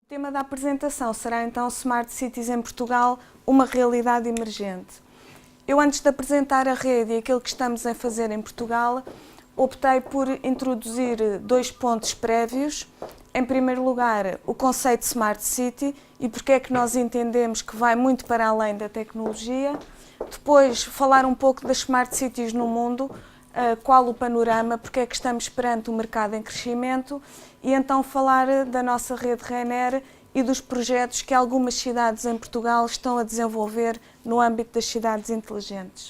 O tema da apresentação será então Smart Cities em Portugal, uma realidade emergente. Eu, antes de apresentar a rede e aquilo que estamos a fazer em Portugal, optei por introduzir dois pontos prévios. Em primeiro lugar, o conceito de Smart City e porque é que nós entendemos que vai muito para além da tecnologia. Depois, falar um pouco das Smart Cities no mundo, qual o panorama, porque é que estamos perante um mercado em crescimento e então falar da nossa rede Rainer e dos projetos que algumas cidades em Portugal estão a desenvolver no âmbito das cidades inteligentes.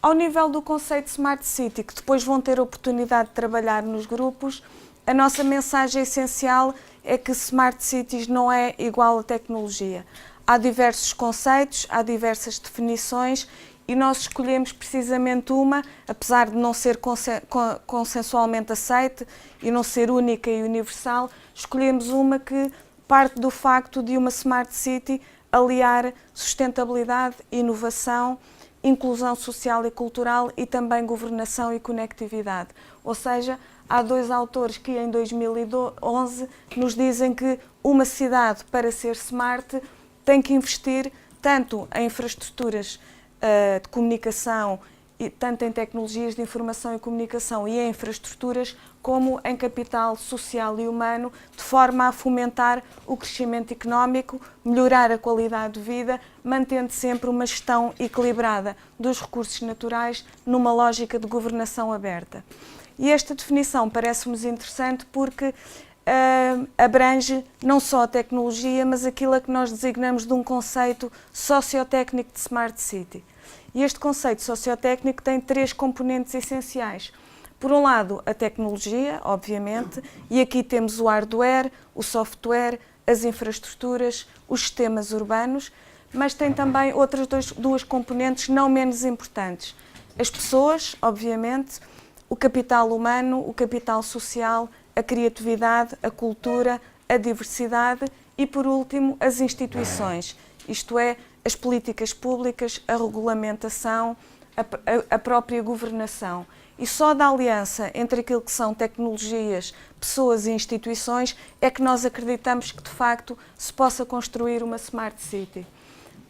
Ao nível do conceito Smart City, que depois vão ter a oportunidade de trabalhar nos grupos, a nossa mensagem essencial é que Smart Cities não é igual a tecnologia. Há diversos conceitos, há diversas definições e nós escolhemos precisamente uma, apesar de não ser consensualmente aceite e não ser única e universal, escolhemos uma que parte do facto de uma Smart City aliar sustentabilidade, inovação, inclusão social e cultural e também governação e conectividade. Ou seja, há dois autores que em 2011 nos dizem que uma cidade, para ser smart, tem que investir tanto em infraestruturas de comunicação, tanto em tecnologias de informação e comunicação e em infraestruturas, como em capital social e humano, de forma a fomentar o crescimento económico, melhorar a qualidade de vida, mantendo sempre uma gestão equilibrada dos recursos naturais numa lógica de governação aberta. E esta definição parece-nos interessante porque abrange não só a tecnologia, mas aquilo a que nós designamos de um conceito sociotécnico de Smart City. E este conceito sociotécnico tem três componentes essenciais. Por um lado, a tecnologia, obviamente, e aqui temos o hardware, o software, as infraestruturas, os sistemas urbanos, mas tem também outras duas componentes não menos importantes. As pessoas, obviamente, o capital humano, o capital social, a criatividade, a cultura, a diversidade e, por último, as instituições, isto é, as políticas públicas, a regulamentação, a própria governação. E só da aliança entre aquilo que são tecnologias, pessoas e instituições é que nós acreditamos que, de facto, se possa construir uma Smart City.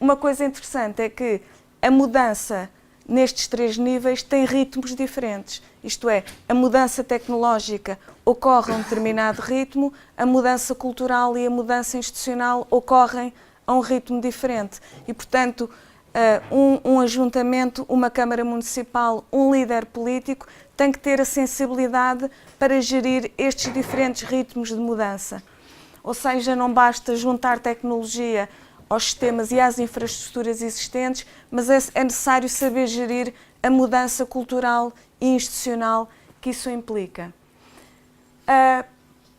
Uma coisa interessante é que a mudança nestes três níveis tem ritmos diferentes. Isto é, a mudança tecnológica ocorre a um determinado ritmo, a mudança cultural e a mudança institucional ocorrem a um ritmo diferente. E, portanto, um ajuntamento, uma Câmara Municipal, um líder político tem que ter a sensibilidade para gerir estes diferentes ritmos de mudança. Ou seja, não basta juntar tecnologia aos sistemas e às infraestruturas existentes, mas é necessário saber gerir a mudança cultural e institucional que isso implica.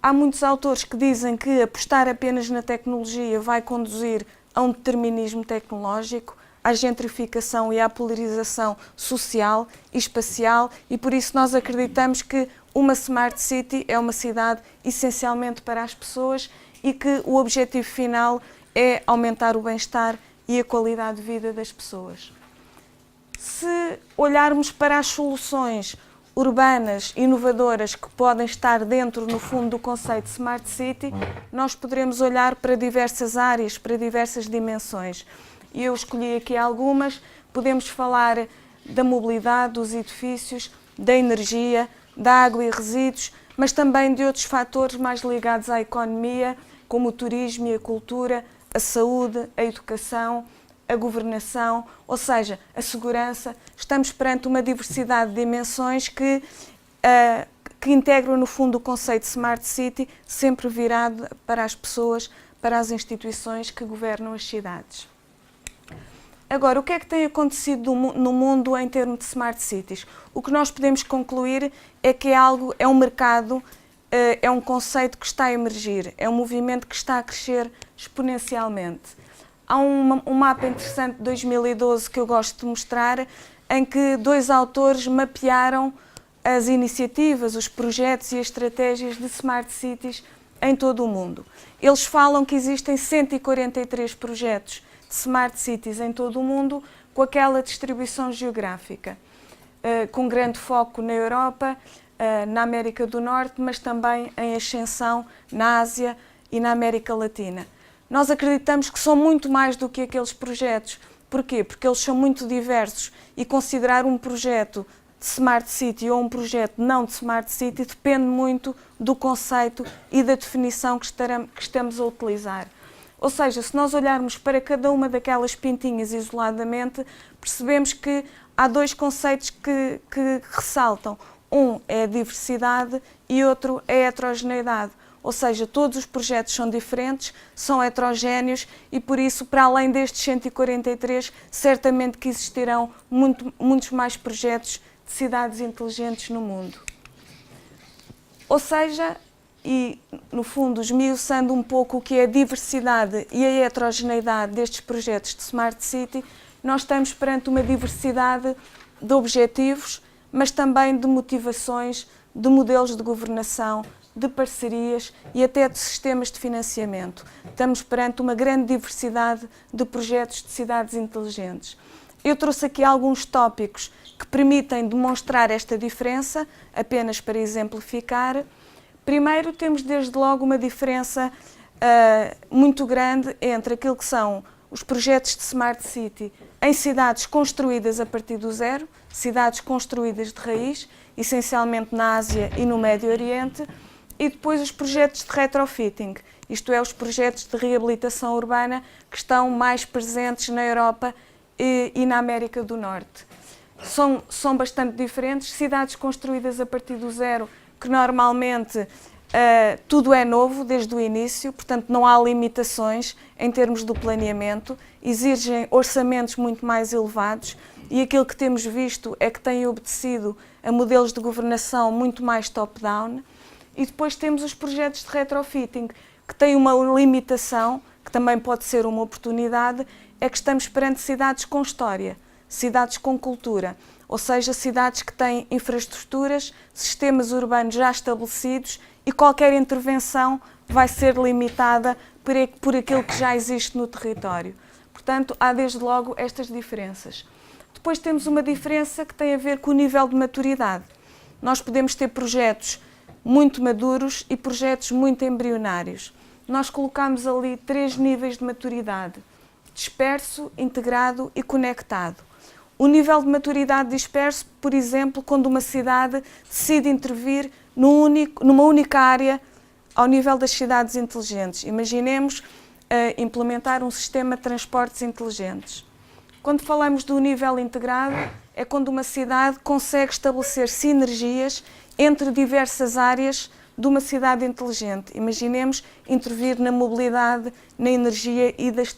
Há muitos autores que dizem que apostar apenas na tecnologia vai conduzir a um determinismo tecnológico, à gentrificação e à polarização social e espacial, e por isso nós acreditamos que uma Smart City é uma cidade essencialmente para as pessoas e que o objetivo final é aumentar o bem-estar e a qualidade de vida das pessoas. Se olharmos para as soluções urbanas, inovadoras, que podem estar dentro, no fundo, do conceito de Smart City, nós poderemos olhar para diversas áreas, para diversas dimensões. E eu escolhi aqui algumas. Podemos falar da mobilidade, dos edifícios, da energia, da água e resíduos, mas também de outros fatores mais ligados à economia, como o turismo e a cultura, a saúde, a educação, a governação, ou seja, a segurança. Estamos perante uma diversidade de dimensões que integram, no fundo, o conceito de Smart City, sempre virado para as pessoas, para as instituições que governam as cidades. Agora, o que é que tem acontecido no mundo em termos de Smart Cities? O que nós podemos concluir é que é um mercado, é um conceito que está a emergir, é um movimento que está a crescer exponencialmente. Há um mapa interessante de 2012 que eu gosto de mostrar, em que dois autores mapearam as iniciativas, os projetos e as estratégias de Smart Cities em todo o mundo. Eles falam que existem 143 projetos de Smart Cities em todo o mundo, com aquela distribuição geográfica, com grande foco na Europa, na América do Norte, mas também em ascensão na Ásia e na América Latina. Nós acreditamos que são muito mais do que aqueles projetos. Porquê? Porque eles são muito diversos e considerar um projeto de Smart City ou um projeto não de Smart City depende muito do conceito e da definição que estamos a utilizar. Ou seja, se nós olharmos para cada uma daquelas pintinhas isoladamente, percebemos que há dois conceitos que ressaltam. Um é a diversidade e outro é a heterogeneidade. Ou seja, todos os projetos são diferentes, são heterogéneos e, por isso, para além destes 143, certamente que existirão muitos mais projetos de cidades inteligentes no mundo. Ou seja, e no fundo esmiuçando um pouco o que é a diversidade e a heterogeneidade destes projetos de Smart City, nós estamos perante uma diversidade de objetivos, mas também de motivações, de modelos de governação, de parcerias e até de sistemas de financiamento. Estamos perante uma grande diversidade de projetos de cidades inteligentes. Eu trouxe aqui alguns tópicos que permitem demonstrar esta diferença, apenas para exemplificar. Primeiro, temos desde logo uma diferença muito grande entre aquilo que são os projetos de Smart City em cidades construídas a partir do zero, cidades construídas de raiz, essencialmente na Ásia e no Médio Oriente, e depois os projetos de retrofitting, isto é, os projetos de reabilitação urbana que estão mais presentes na Europa e na América do Norte. São bastante diferentes, cidades construídas a partir do zero, que normalmente tudo é novo desde o início, portanto não há limitações em termos do planeamento, exigem orçamentos muito mais elevados e aquilo que temos visto é que têm obedecido a modelos de governação muito mais top-down. E depois temos os projetos de retrofitting, que têm uma limitação, que também pode ser uma oportunidade, é que estamos perante cidades com história, cidades com cultura, ou seja, cidades que têm infraestruturas, sistemas urbanos já estabelecidos e qualquer intervenção vai ser limitada por aquilo que já existe no território. Portanto, há desde logo estas diferenças. Depois temos uma diferença que tem a ver com o nível de maturidade. Nós podemos ter projetos muito maduros e projetos muito embrionários. Nós colocamos ali 3 níveis de maturidade: disperso, integrado e conectado. O nível de maturidade disperso, por exemplo, quando uma cidade decide intervir numa única área ao nível das cidades inteligentes. Imaginemos implementar um sistema de transportes inteligentes. Quando falamos do nível integrado, é quando uma cidade consegue estabelecer sinergias entre diversas áreas de uma cidade inteligente. Imaginemos intervir na mobilidade, na energia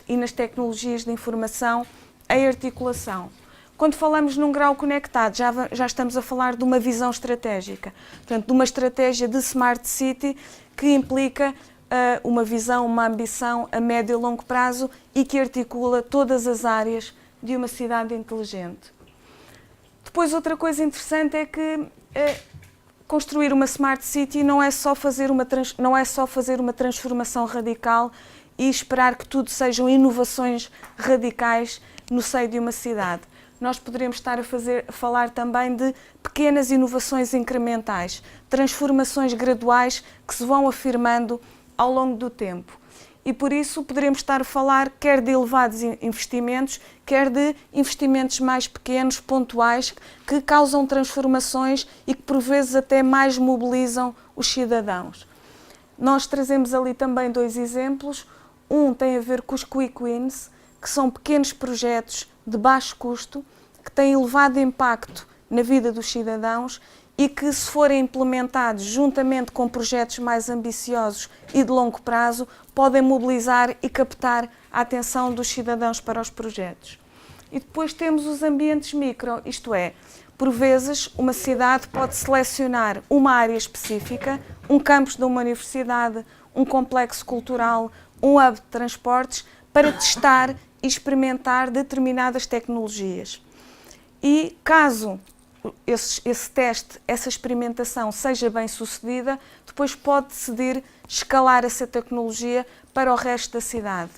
e nas tecnologias de informação, a articulação. Quando falamos num grau conectado, já estamos a falar de uma visão estratégica, portanto, de uma estratégia de Smart City que implica uma visão, uma ambição a médio e longo prazo e que articula todas as áreas de uma cidade inteligente. Depois, outra coisa interessante é que construir uma Smart City não é só fazer uma transformação radical e esperar que tudo sejam inovações radicais no seio de uma cidade. Nós poderemos estar a falar também de pequenas inovações incrementais, transformações graduais que se vão afirmando ao longo do tempo. E por isso poderemos estar a falar quer de elevados investimentos, quer de investimentos mais pequenos, pontuais, que causam transformações e que por vezes até mais mobilizam os cidadãos. Nós trazemos ali também 2 exemplos. Um tem a ver com os Quick Wins, que são pequenos projetos de baixo custo, que têm elevado impacto na vida dos cidadãos e que, se forem implementados juntamente com projetos mais ambiciosos e de longo prazo, podem mobilizar e captar a atenção dos cidadãos para os projetos. E depois temos os ambientes micro, isto é, por vezes uma cidade pode selecionar uma área específica, um campus de uma universidade, um complexo cultural, um hub de transportes, para testar e experimentar determinadas tecnologias. E caso esse teste, essa experimentação seja bem sucedida, depois pode decidir escalar essa tecnologia para o resto da cidade.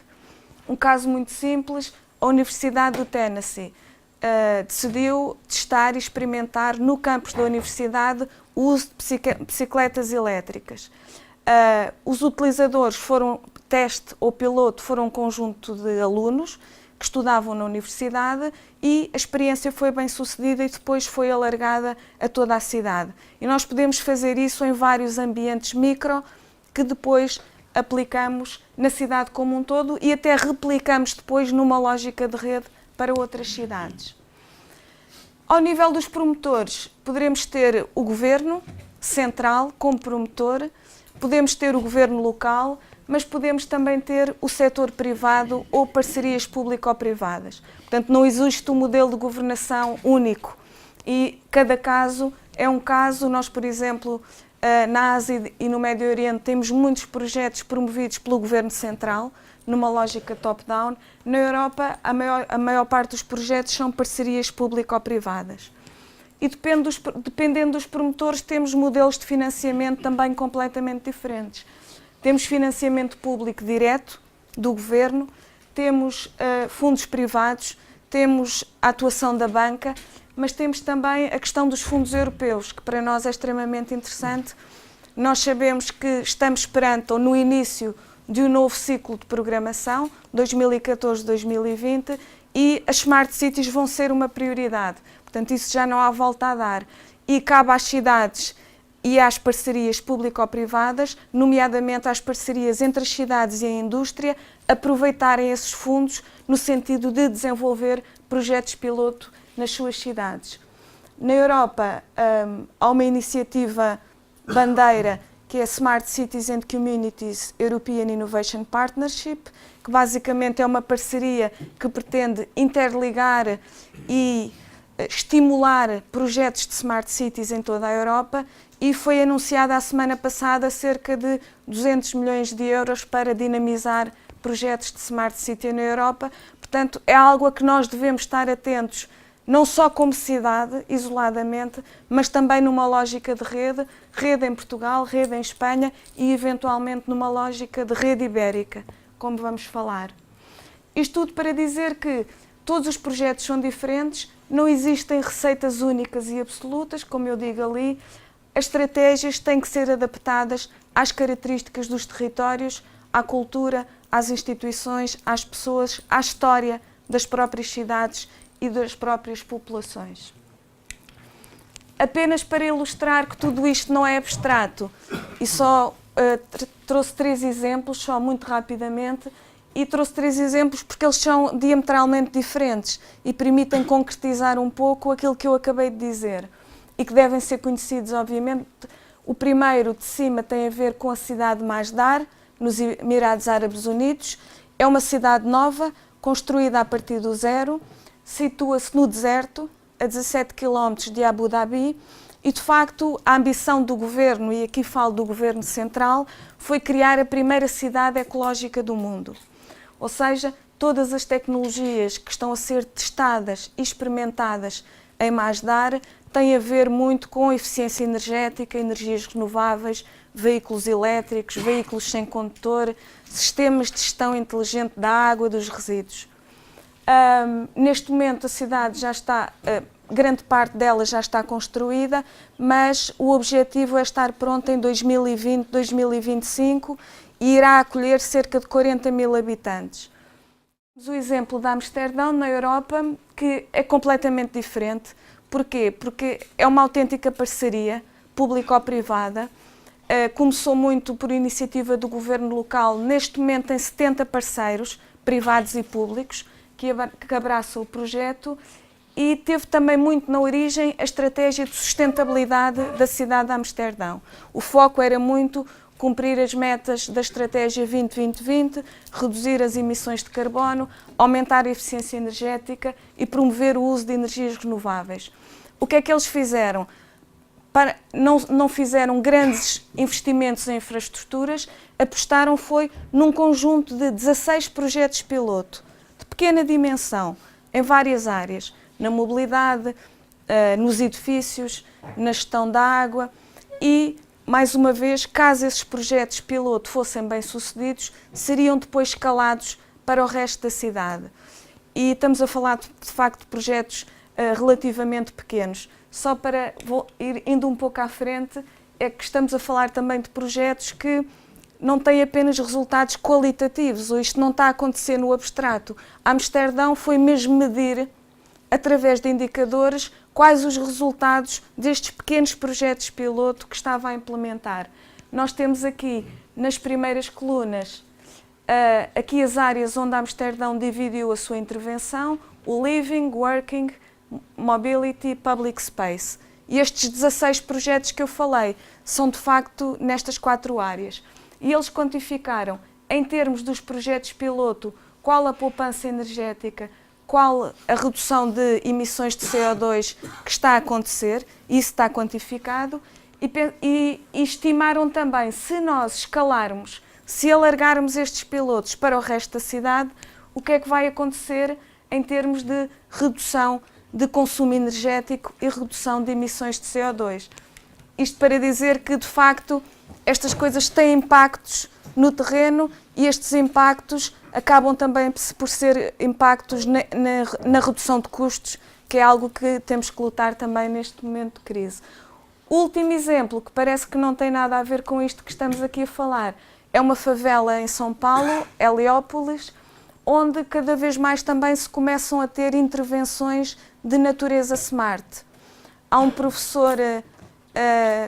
Um caso muito simples, a Universidade do Tennessee decidiu testar e experimentar no campus da universidade o uso de bicicletas elétricas. Os utilizadores teste ou piloto, foram um conjunto de alunos que estudavam na universidade e a experiência foi bem sucedida e depois foi alargada a toda a cidade. E nós podemos fazer isso em vários ambientes micro que depois aplicamos na cidade como um todo e até replicamos depois numa lógica de rede para outras cidades. Ao nível dos promotores, poderemos ter o governo central como promotor, podemos ter o governo local, mas podemos também ter o setor privado ou parcerias público-privadas. Portanto, não existe um modelo de governação único e cada caso é um caso. Nós, por exemplo, na Ásia e no Médio Oriente temos muitos projetos promovidos pelo Governo Central, numa lógica top-down. Na Europa, a maior parte dos projetos são parcerias público-privadas. E dependendo dos promotores, temos modelos de financiamento também completamente diferentes. Temos financiamento público direto do governo, temos fundos privados, temos a atuação da banca, mas temos também a questão dos fundos europeus, que para nós é extremamente interessante. Nós sabemos que estamos perante ou no início de um novo ciclo de programação, 2014-2020, e as Smart Cities vão ser uma prioridade. Portanto, isso já não há volta a dar. E cabe às cidades e às parcerias público-privadas, nomeadamente às parcerias entre as cidades e a indústria, aproveitarem esses fundos no sentido de desenvolver projetos piloto nas suas cidades. Na Europa, há uma iniciativa bandeira que é Smart Cities and Communities European Innovation Partnership, que basicamente é uma parceria que pretende interligar e estimular projetos de Smart Cities em toda a Europa, e foi anunciada a semana passada cerca de 200 milhões de euros para dinamizar projetos de Smart City na Europa. Portanto, é algo a que nós devemos estar atentos, não só como cidade, isoladamente, mas também numa lógica de rede, rede em Portugal, rede em Espanha e, eventualmente, numa lógica de rede ibérica, como vamos falar. Isto tudo para dizer que todos os projetos são diferentes, não existem receitas únicas e absolutas, como eu digo ali. As estratégias têm que ser adaptadas às características dos territórios, à cultura, às instituições, às pessoas, à história das próprias cidades e das próprias populações. Apenas para ilustrar que tudo isto não é abstrato, e só trouxe 3 exemplos, só muito rapidamente, e trouxe 3 exemplos porque eles são diametralmente diferentes e permitem concretizar um pouco aquilo que eu acabei de dizer e que devem ser conhecidos, obviamente. O primeiro, de cima, tem a ver com a cidade de Masdar, nos Emirados Árabes Unidos. É uma cidade nova, construída a partir do zero, situa-se no deserto, a 17 km de Abu Dhabi, e de facto a ambição do governo, e aqui falo do governo central, foi criar a primeira cidade ecológica do mundo. Ou seja, todas as tecnologias que estão a ser testadas e experimentadas em Masdar têm a ver muito com eficiência energética, energias renováveis, veículos elétricos, veículos sem condutor, sistemas de gestão inteligente da água, dos resíduos. Neste momento a cidade já está, grande parte dela já está construída, mas o objetivo é estar pronta em 2020, 2025 e irá acolher cerca de 40 mil habitantes. O exemplo de Amsterdão, na Europa, que é completamente diferente. Porquê? Porque é uma autêntica parceria público-privada. Começou muito por iniciativa do governo local. Neste momento tem 70 parceiros, privados e públicos, que abraçam o projeto, e teve também muito na origem a estratégia de sustentabilidade da cidade de Amsterdão. O foco era muito cumprir as metas da estratégia 2020-2020, reduzir as emissões de carbono, aumentar a eficiência energética e promover o uso de energias renováveis. O que é que eles fizeram? Não fizeram grandes investimentos em infraestruturas, apostaram foi num conjunto de 16 projetos piloto, de pequena dimensão, em várias áreas, na mobilidade, nos edifícios, na gestão da água e, mais uma vez, caso esses projetos piloto fossem bem-sucedidos, seriam depois escalados para o resto da cidade. E estamos a falar, de facto, de projetos relativamente pequenos. Só para ir indo um pouco à frente, é que estamos a falar também de projetos que não têm apenas resultados qualitativos, ou isto não está a acontecer no abstrato. Amsterdão foi mesmo medir, através de indicadores, quais os resultados destes pequenos projetos piloto que estava a implementar. Nós temos aqui, nas primeiras colunas, aqui as áreas onde Amsterdão dividiu a sua intervenção: o Living, Working, Mobility, Public Space. E estes 16 projetos que eu falei são, de facto, nestas 4 áreas. E eles quantificaram, em termos dos projetos piloto, qual a poupança energética, qual a redução de emissões de CO2 que está a acontecer, isso está quantificado, e estimaram também, se nós escalarmos, se alargarmos estes pilotos para o resto da cidade, o que é que vai acontecer em termos de redução de consumo energético e redução de emissões de CO2. Isto para dizer que, de facto, estas coisas têm impactos no terreno e estes impactos acabam também por ser impactos na redução de custos, que é algo que temos que lutar também neste momento de crise. O último exemplo, que parece que não tem nada a ver com isto que estamos aqui a falar, é uma favela em São Paulo, Heliópolis, onde cada vez mais também se começam a ter intervenções de natureza smart. Há um professor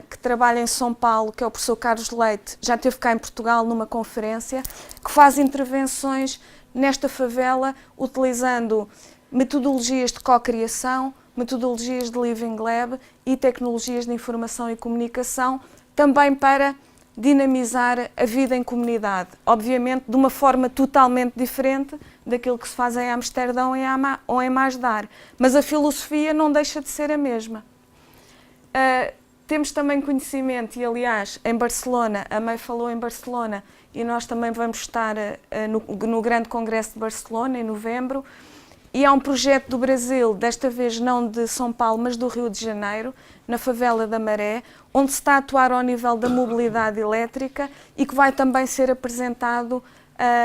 que trabalha em São Paulo, que é o professor Carlos Leite, já esteve cá em Portugal numa conferência, que faz intervenções nesta favela utilizando metodologias de cocriação, metodologias de Living Lab e tecnologias de informação e comunicação, também para dinamizar a vida em comunidade. Obviamente de uma forma totalmente diferente daquilo que se faz em Amsterdão ou em Masdar, mas a filosofia não deixa de ser a mesma. Temos também conhecimento, e aliás, em Barcelona, a May falou em Barcelona, e nós também vamos estar no Grande Congresso de Barcelona, em novembro, e há um projeto do Brasil, desta vez não de São Paulo, mas do Rio de Janeiro, na favela da Maré, onde se está a atuar ao nível da mobilidade elétrica e que vai também ser apresentado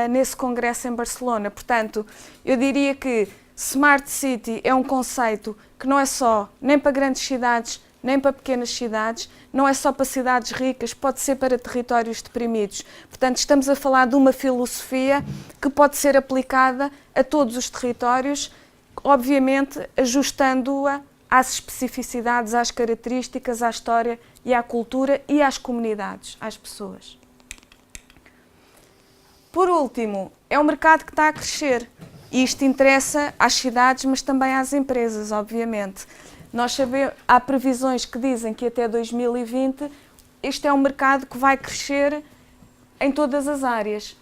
nesse congresso em Barcelona. Portanto, eu diria que Smart City é um conceito que não é só nem para grandes cidades, nem para pequenas cidades, não é só para cidades ricas, pode ser para territórios deprimidos. Portanto, estamos a falar de uma filosofia que pode ser aplicada a todos os territórios, obviamente ajustando-a às especificidades, às características, à história e à cultura e às comunidades, às pessoas. Por último, é um mercado que está a crescer e isto interessa às cidades, mas também às empresas, obviamente. Nós sabemos, há previsões que dizem que até 2020 este é um mercado que vai crescer em todas as áreas.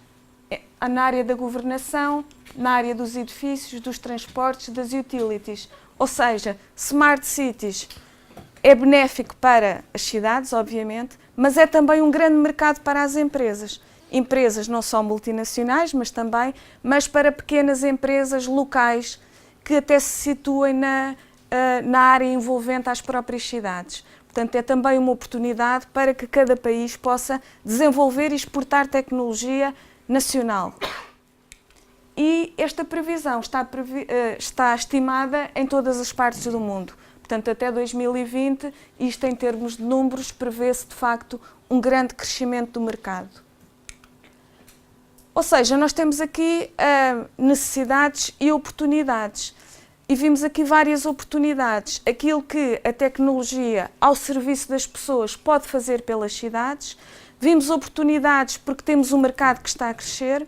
Na área da governação, na área dos edifícios, dos transportes, das utilities. Ou seja, Smart Cities é benéfico para as cidades, obviamente, mas é também um grande mercado para as empresas. Empresas não só multinacionais, mas para pequenas empresas locais que até se situem na área envolvente às próprias cidades. Portanto, é também uma oportunidade para que cada país possa desenvolver e exportar tecnologia nacional. E esta previsão está estimada em todas as partes do mundo. Portanto, até 2020, isto em termos de números, prevê-se de facto um grande crescimento do mercado. Ou seja, nós temos aqui necessidades e oportunidades. E vimos aqui várias oportunidades. Aquilo que a tecnologia ao serviço das pessoas pode fazer pelas cidades. Vimos oportunidades porque temos um mercado que está a crescer.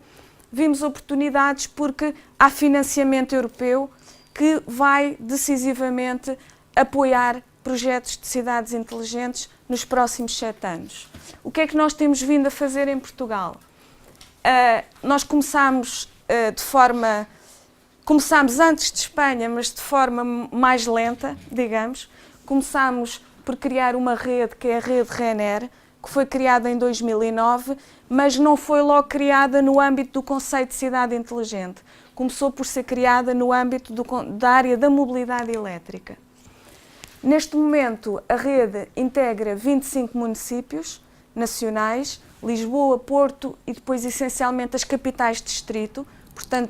Vimos oportunidades porque há financiamento europeu que vai decisivamente apoiar projetos de cidades inteligentes nos próximos 7 anos. O que é que nós temos vindo a fazer em Portugal? Nós começámos Começámos antes de Espanha, mas de forma mais lenta, digamos. Começámos por criar uma rede, que é a rede RENER, que foi criada em 2009, mas não foi logo criada no âmbito do conceito de cidade inteligente. Começou por ser criada no âmbito da área da mobilidade elétrica. Neste momento, a rede integra 25 municípios nacionais, Lisboa, Porto e depois essencialmente as capitais de distrito. Portanto,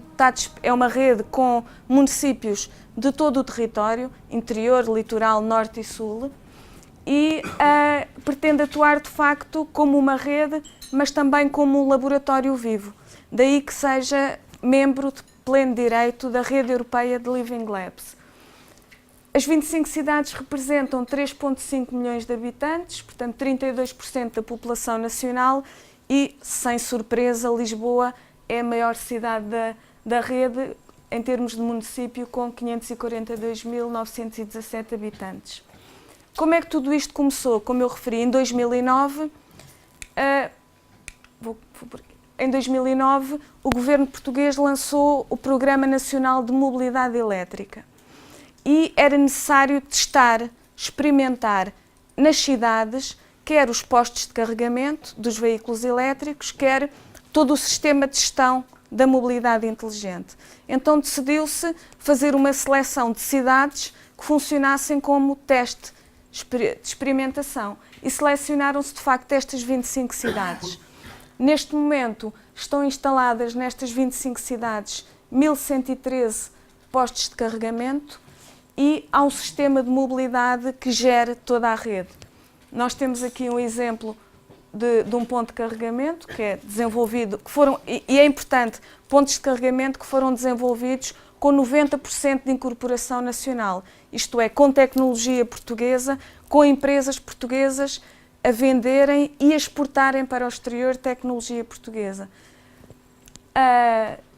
é uma rede com municípios de todo o território, interior, litoral, norte e sul. e pretende atuar de facto como uma rede, mas também como um laboratório vivo. Daí que seja membro de pleno direito da Rede Europeia de Living Labs. As 25 cidades representam 3,5 milhões de habitantes, portanto 32% da população nacional e, sem surpresa, Lisboa é a maior cidade da rede em termos de município, com 542.917 habitantes. Como é que tudo isto começou? Como eu referi, em 2009, o governo português lançou o Programa Nacional de Mobilidade Elétrica e era necessário testar, experimentar nas cidades, quer os postos de carregamento dos veículos elétricos, quer todo o sistema de gestão da mobilidade inteligente. Então decidiu-se fazer uma seleção de cidades que funcionassem como teste de experimentação e selecionaram-se de facto estas 25 cidades. Neste momento estão instaladas nestas 25 cidades 1.113 postos de carregamento e há um sistema de mobilidade que gera toda a rede. Nós temos aqui um exemplo de um ponto de carregamento que é desenvolvido, e é importante, pontos de carregamento que foram desenvolvidos com 90% de incorporação nacional, isto é, com tecnologia portuguesa, com empresas portuguesas a venderem e a exportarem para o exterior tecnologia portuguesa.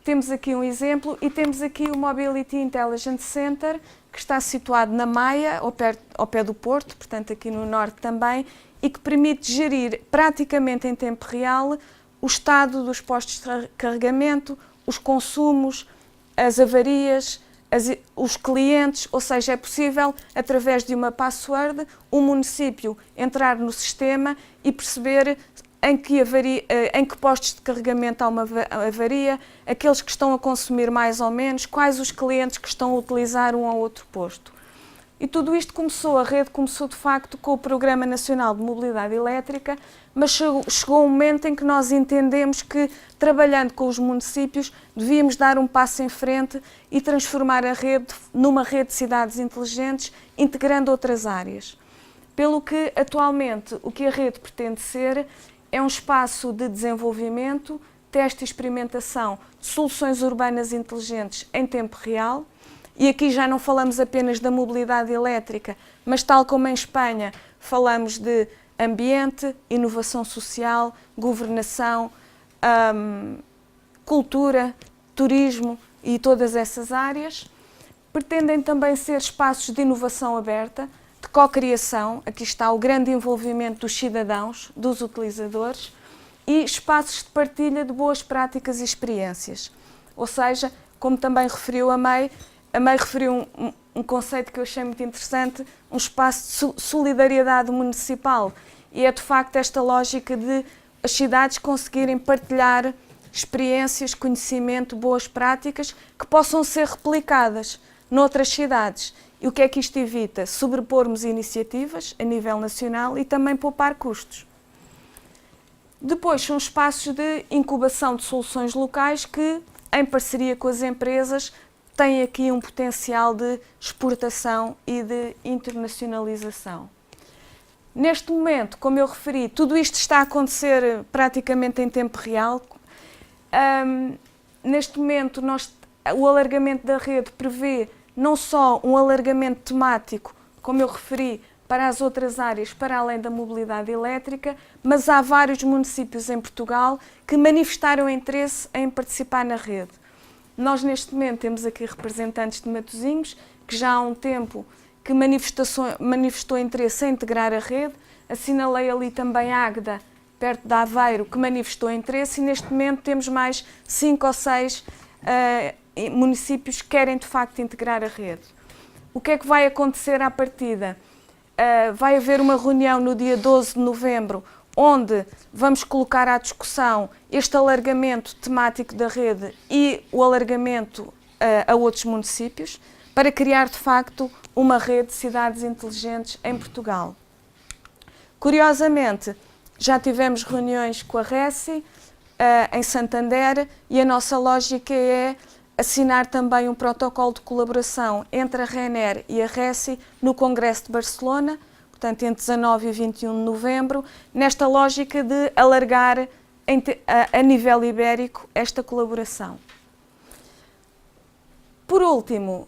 Temos aqui um exemplo e temos aqui o Mobility Intelligence Center, que está situado na Maia, ao pé do Porto, portanto aqui no norte também, e que permite gerir praticamente em tempo real o estado dos postos de carregamento, os consumos, as avarias, os clientes, ou seja, é possível, através de uma password, o município entrar no sistema e perceber em que postos de carregamento há uma avaria, aqueles que estão a consumir mais ou menos, quais os clientes que estão a utilizar um ou outro posto. E tudo isto a rede começou de facto com o Programa Nacional de Mobilidade Elétrica, mas chegou um momento em que nós entendemos que, trabalhando com os municípios, devíamos dar um passo em frente e transformar a rede numa rede de cidades inteligentes, integrando outras áreas. Pelo que, atualmente, o que a rede pretende ser é um espaço de desenvolvimento, teste e experimentação de soluções urbanas inteligentes em tempo real. E aqui já não falamos apenas da mobilidade elétrica, mas tal como em Espanha, falamos de ambiente, inovação social, governação, cultura, turismo e todas essas áreas. Pretendem também ser espaços de inovação aberta, de co-criação, aqui está o grande envolvimento dos cidadãos, dos utilizadores, e espaços de partilha de boas práticas e experiências. Ou seja, como também referiu a May referiu um conceito que eu achei muito interessante, um espaço de solidariedade municipal. E é de facto esta lógica de as cidades conseguirem partilhar experiências, conhecimento, boas práticas que possam ser replicadas noutras cidades. E o que é que isto evita? Sobrepormos iniciativas a nível nacional e também poupar custos. Depois são espaços de incubação de soluções locais que, em parceria com as empresas, tem aqui um potencial de exportação e de internacionalização. Neste momento, como eu referi, tudo isto está a acontecer praticamente em tempo real. Neste momento, o alargamento da rede prevê não só um alargamento temático, como eu referi, para as outras áreas, para além da mobilidade elétrica, mas há vários municípios em Portugal que manifestaram interesse em participar na rede. Nós, neste momento, temos aqui representantes de Matosinhos, que já há um tempo que manifestou interesse em integrar a rede. Assinalei ali também Águeda, perto de Aveiro, que manifestou interesse, e neste momento temos mais 5 ou 6 municípios que querem, de facto, integrar a rede. O que é que vai acontecer à partida? Vai haver uma reunião no dia 12 de novembro, onde vamos colocar à discussão este alargamento temático da rede e o alargamento a outros municípios, para criar, de facto, uma rede de cidades inteligentes em Portugal. Curiosamente, já tivemos reuniões com a RESI, em Santander, e a nossa lógica é assinar também um protocolo de colaboração entre a RENER e a RESI no Congresso de Barcelona. portanto entre 19 e 21 de novembro, nesta lógica de alargar a nível ibérico esta colaboração. Por último,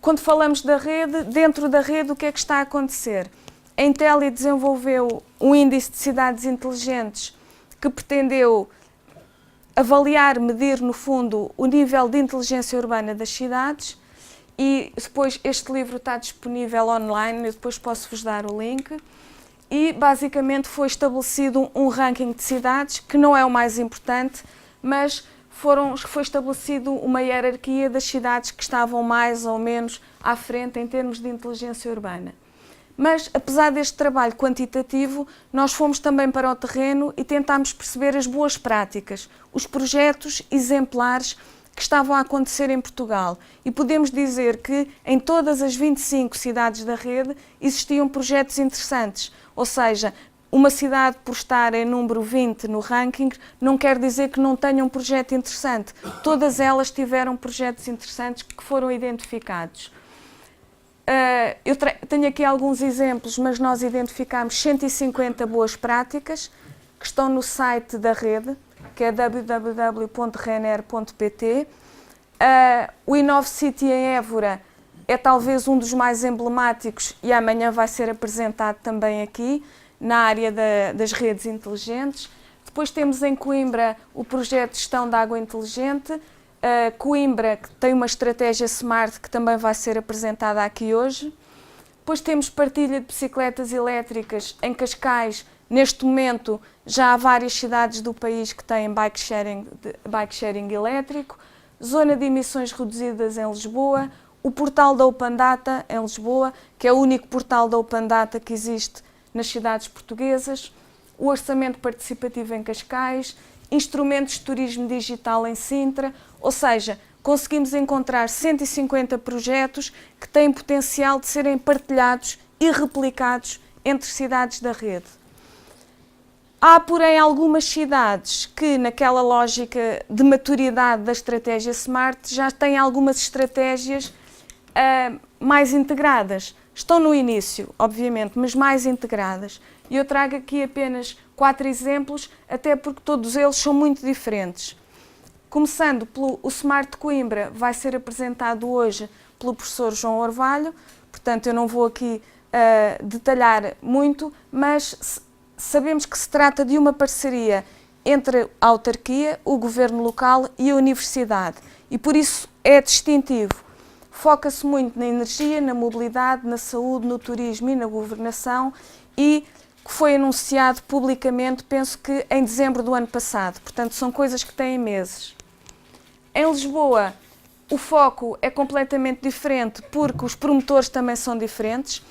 quando falamos da rede, dentro da rede o que é que está a acontecer? A Intelli desenvolveu um índice de cidades inteligentes que pretendeu avaliar, medir, no fundo, o nível de inteligência urbana das cidades, e depois este livro está disponível online, eu depois posso-vos dar o link, e basicamente foi estabelecido um ranking de cidades, que não é o mais importante, mas foi estabelecido uma hierarquia das cidades que estavam mais ou menos à frente em termos de inteligência urbana. Mas, apesar deste trabalho quantitativo, nós fomos também para o terreno e tentámos perceber as boas práticas, os projetos exemplares que estavam a acontecer em Portugal. E podemos dizer que em todas as 25 cidades da rede existiam projetos interessantes, ou seja, uma cidade por estar em número 20 no ranking não quer dizer que não tenha um projeto interessante. Todas elas tiveram projetos interessantes que foram identificados. Eu tenho aqui alguns exemplos, mas nós identificámos 150 boas práticas que estão no site da rede, que é www.renner.pt. O InnovCity em Évora é talvez um dos mais emblemáticos e amanhã vai ser apresentado também aqui, na área das redes inteligentes. Depois temos em Coimbra o projeto de gestão da água inteligente, Coimbra, que tem uma estratégia Smart que também vai ser apresentada aqui hoje. Depois temos partilha de bicicletas elétricas em Cascais. Neste momento já há várias cidades do país que têm bike sharing elétrico. Zona de emissões reduzidas em Lisboa. O portal da Open Data em Lisboa, que é o único portal da Open Data que existe nas cidades portuguesas. O orçamento participativo em Cascais. Instrumentos de turismo digital em Sintra, ou seja, conseguimos encontrar 150 projetos que têm potencial de serem partilhados e replicados entre cidades da rede. Há, porém, algumas cidades que, naquela lógica de maturidade da estratégia Smart, já têm algumas estratégias mais integradas. Estão no início, obviamente, mas mais integradas. E eu trago aqui apenas 4 exemplos, até porque todos eles são muito diferentes. Começando pelo Smart de Coimbra, vai ser apresentado hoje pelo professor João Orvalho, portanto eu não vou aqui detalhar muito, mas sabemos que se trata de uma parceria entre a autarquia, o governo local e a universidade, e por isso é distintivo. Foca-se muito na energia, na mobilidade, na saúde, no turismo e na governação, e que foi anunciado publicamente, penso que em dezembro do ano passado, portanto são coisas que têm meses. Em Lisboa, o foco é completamente diferente porque os promotores também são diferentes.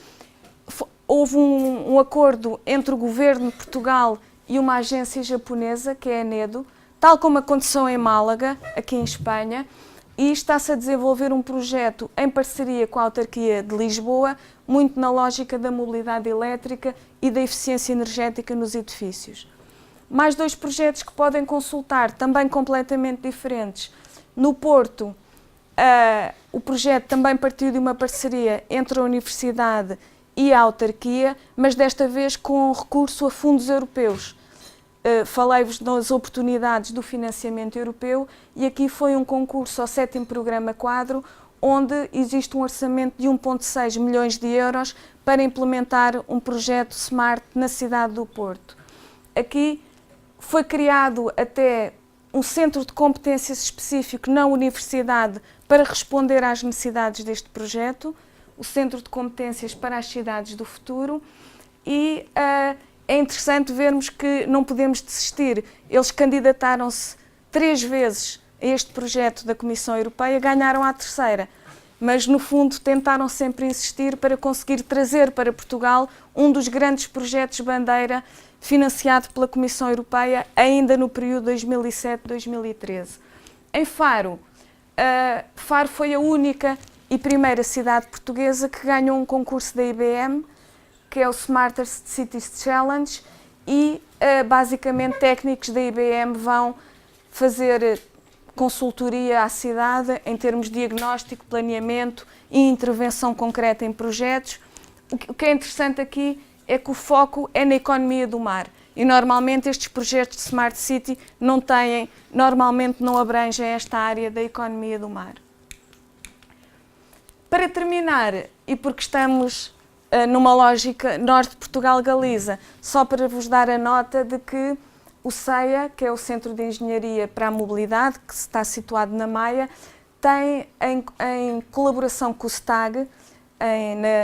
Houve um acordo entre o governo de Portugal e uma agência japonesa, que é a NEDO, tal como aconteceu em Málaga, aqui em Espanha, e está-se a desenvolver um projeto em parceria com a autarquia de Lisboa, muito na lógica da mobilidade elétrica e da eficiência energética nos edifícios. Mais 2 projetos que podem consultar, também completamente diferentes. No Porto, o projeto também partiu de uma parceria entre a universidade e a autarquia, mas desta vez com recurso a fundos europeus. Falei-vos das oportunidades do financiamento europeu e aqui foi um concurso ao 7º Programa Quadro, onde existe um orçamento de 1,6 milhões de euros para implementar um projeto Smart na cidade do Porto. Aqui foi criado até um centro de competências específico na universidade para responder às necessidades deste projeto, o Centro de Competências para as Cidades do Futuro, e é interessante vermos que não podemos desistir. Eles candidataram-se 3 vezes a este projeto da Comissão Europeia, ganharam à 3ª, mas no fundo tentaram sempre insistir para conseguir trazer para Portugal um dos grandes projetos bandeira financiado pela Comissão Europeia ainda no período 2007-2013. Em Faro, Faro foi a única e primeira cidade portuguesa que ganhou um concurso da IBM, que é o Smarter Cities Challenge, e basicamente técnicos da IBM vão fazer consultoria à cidade em termos de diagnóstico, planeamento e intervenção concreta em projetos. o que é interessante aqui é que o foco é na economia do mar. E normalmente estes projetos de Smart City normalmente não abrangem esta área da economia do mar. Para terminar, e porque estamos numa lógica Norte de Portugal-Galiza, só para vos dar a nota de que o CEA, que é o Centro de Engenharia para a Mobilidade, que está situado na Maia, tem, em colaboração com o STAG,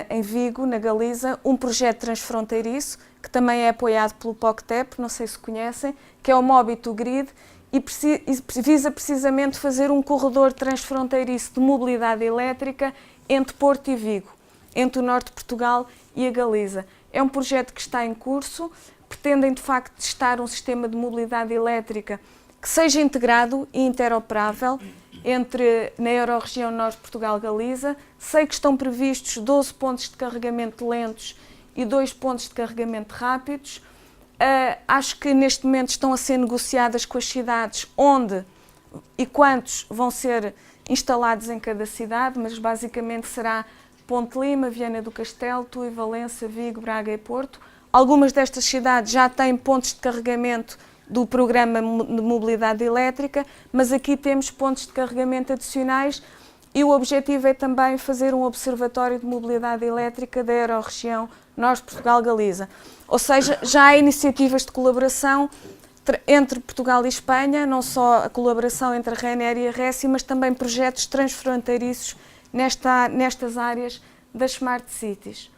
em Vigo, na Galiza, um projeto transfronteiriço, que também é apoiado pelo POCTEP, não sei se conhecem, que é o Mobi to Grid, e visa precisamente fazer um corredor transfronteiriço de mobilidade elétrica entre Porto e Vigo, entre o Norte de Portugal e a Galiza. É um projeto que está em curso, pretendem de facto testar um sistema de mobilidade elétrica que seja integrado e interoperável na Eurorregião Norte de Portugal-Galiza. Sei que estão previstos 12 pontos de carregamento lentos e 2 pontos de carregamento rápidos. Acho que neste momento estão a ser negociadas com as cidades onde e quantos vão ser instalados em cada cidade, mas basicamente será Ponte Lima, Viana do Castelo, Tui, Valença, Vigo, Braga e Porto. Algumas destas cidades já têm pontos de carregamento do programa de mobilidade elétrica, mas aqui temos pontos de carregamento adicionais e o objetivo é também fazer um observatório de mobilidade elétrica da Eurorregião Norte de Portugal-Galiza. Ou seja, já há iniciativas de colaboração entre Portugal e Espanha, não só a colaboração entre a Ryanair e a Reci, mas também projetos transfronteiriços nestas áreas das Smart Cities.